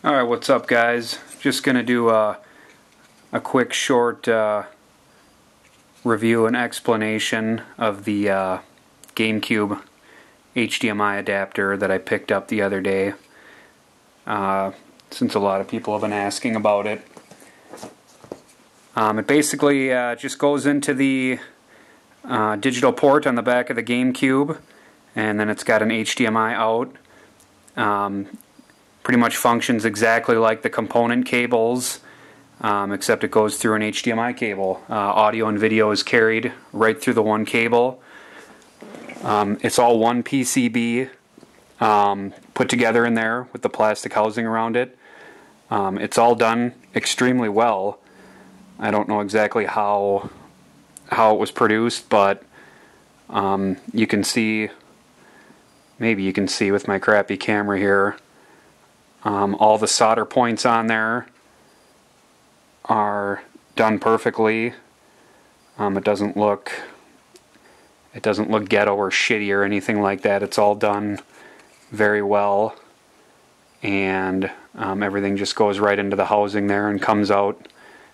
Alright, what's up guys? Just gonna do a quick short review and explanation of the Gamecube HDMI adapter that I picked up the other day, since a lot of people have been asking about it. It basically just goes into the digital port on the back of the Gamecube, and then it's got an HDMI out. Pretty much functions exactly like the component cables, except it goes through an HDMI cable. Audio and video is carried right through the one cable. It's all one PCB put together in there with the plastic housing around it. It's all done extremely well. I don't know exactly how it was produced, but you can see, maybe you can see with my crappy camera here, all the solder points on there are done perfectly. It doesn't look ghetto or shitty or anything like that. It's all done very well, and everything just goes right into the housing there and comes out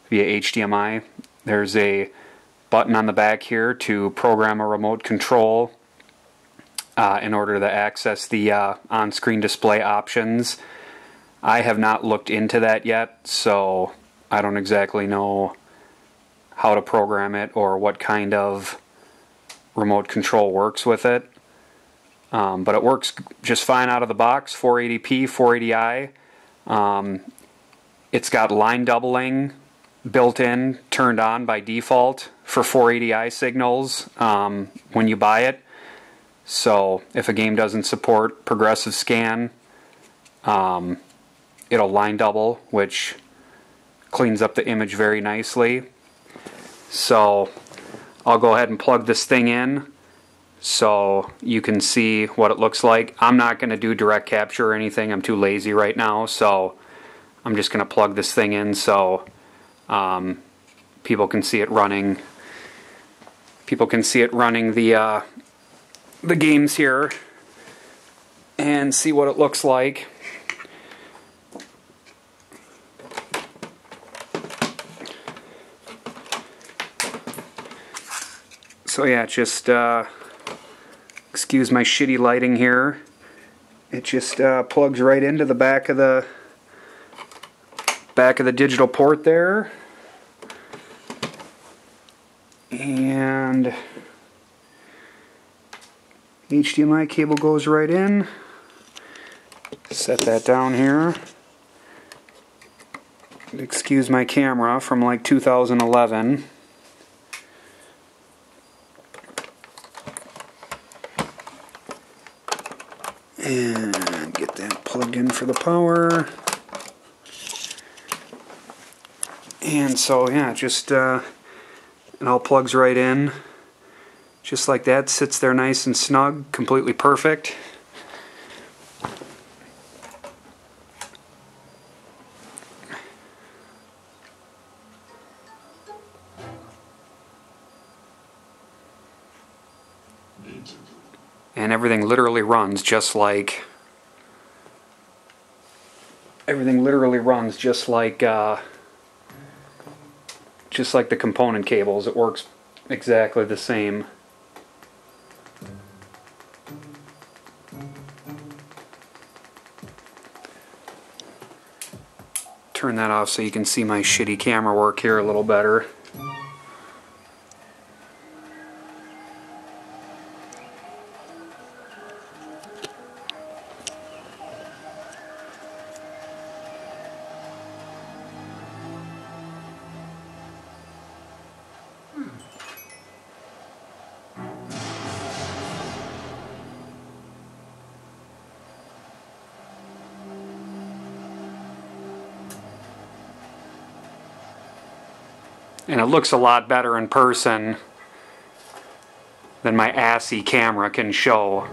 via HDMI. There's a button on the back here to program a remote control in order to access the on-screen display options. I have not looked into that yet, so I don't exactly know how to program it or what kind of remote control works with it. But it works just fine out of the box, 480p, 480i. It's got line doubling built in, turned on by default for 480i signals when you buy it. So if a game doesn't support progressive scan, it'll line double, which cleans up the image very nicely. So I'll go ahead and plug this thing in so you can see what it looks like. I'm not going to do direct capture or anything. I'm too lazy right now, so I'm just going to plug this thing in so people can see it running. People can see it running the games here and see what it looks like. So yeah, just excuse my shitty lighting here. It just plugs right into the back of the digital port there, and HDMI cable goes right in. Set that down here. Excuse my camera from like 2011. And get that plugged in for the power. And so yeah, just it all plugs right in. Just like that, sits there nice and snug, completely perfect. And everything literally runs just like the component cables. It works exactly the same. Turn that off so you can see my shitty camera work here a little better. And it looks a lot better in person than my assy camera can show.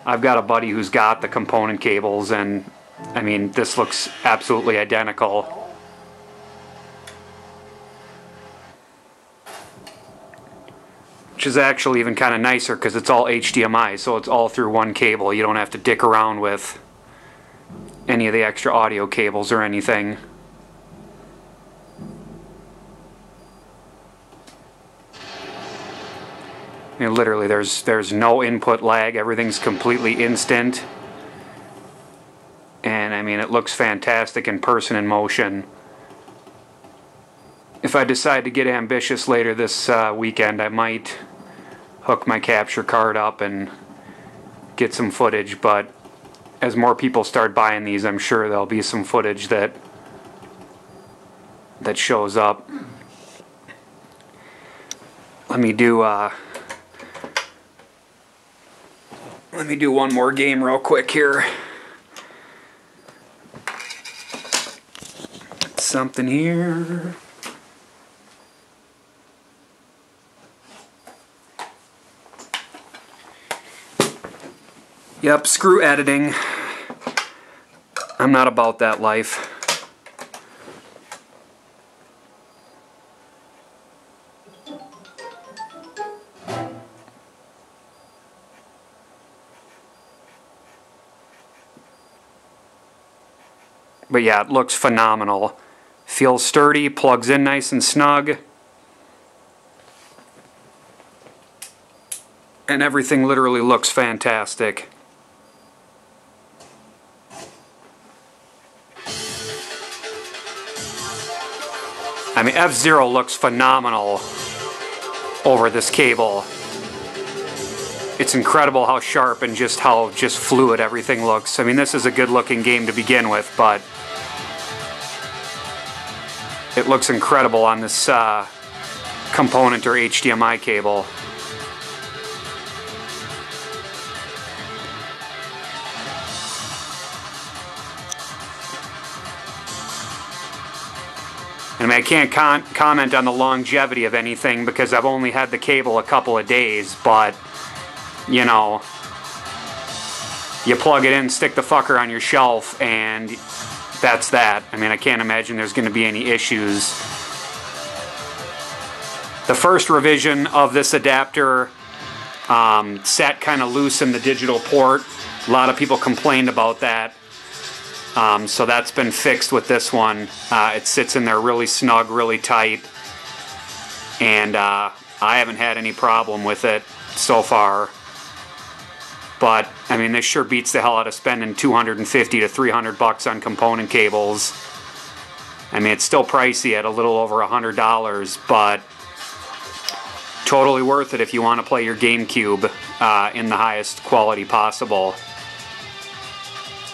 I've got a buddy who's got the component cables, and I mean, this looks absolutely identical. which is actually even kind of nicer because it's all HDMI, so it's all through one cable. You don't have to dick around with any of the extra audio cables or anything. I mean, literally, there's no input lag. Everything's completely instant. And I mean, it looks fantastic in person in motion. If I decide to get ambitious later this weekend, I might hook my capture card up and get some footage, but as more people start buying these, I'm sure there'll be some footage that shows up. Let me do one more game real quick here. Something here. Yep, screw editing. I'm not about that life. But yeah, it looks phenomenal. Feels sturdy, plugs in nice and snug. And everything literally looks fantastic. I mean, F-Zero looks phenomenal over this cable. It's incredible how sharp and just how fluid everything looks. I mean, this is a good looking game to begin with, but it looks incredible on this component or HDMI cable. I mean, I can't comment on the longevity of anything because I've only had the cable a couple of days, but, you know, you plug it in, stick the fucker on your shelf, and that's that. I mean, I can't imagine there's going to be any issues. The first revision of this adapter sat kind of loose in the digital port. A lot of people complained about that. So that's been fixed with this one. It sits in there really snug, really tight, and I haven't had any problem with it so far. But I mean, this sure beats the hell out of spending $250 to $300 on component cables. I mean, it's still pricey at a little over $100, but totally worth it if you want to play your Gamecube in the highest quality possible.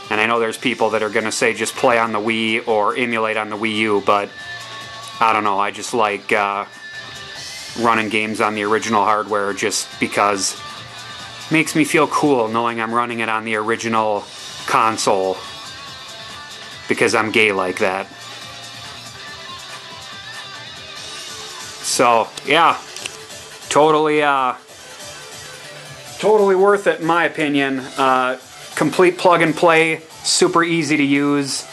And I know there's people that are going to say just play on the Wii or emulate on the Wii U, but I don't know, I just like running games on the original hardware just because it makes me feel cool knowing I'm running it on the original console, because I'm gay like that. So, yeah, totally worth it in my opinion. Complete plug and play, super easy to use.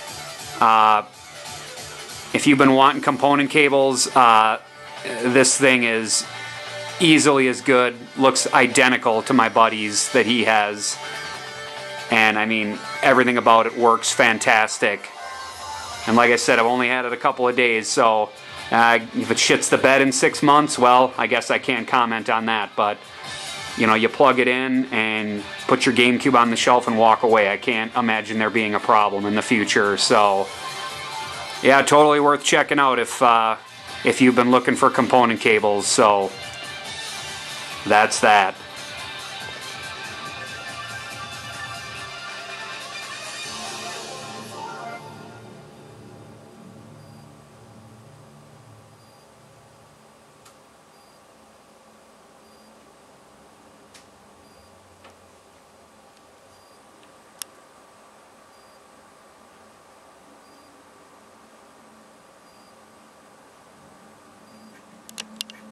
If you've been wanting component cables, this thing is easily as good. Looks identical to my buddy's that he has. And I mean, everything about it works fantastic. And like I said, I've only had it a couple of days, so if it shits the bed in 6 months, well, I guess I can't comment on that. But you know, you plug it in and put your GameCube on the shelf and walk away. I can't imagine there being a problem in the future. So, yeah, totally worth checking out if you've been looking for component cables. So, that's that.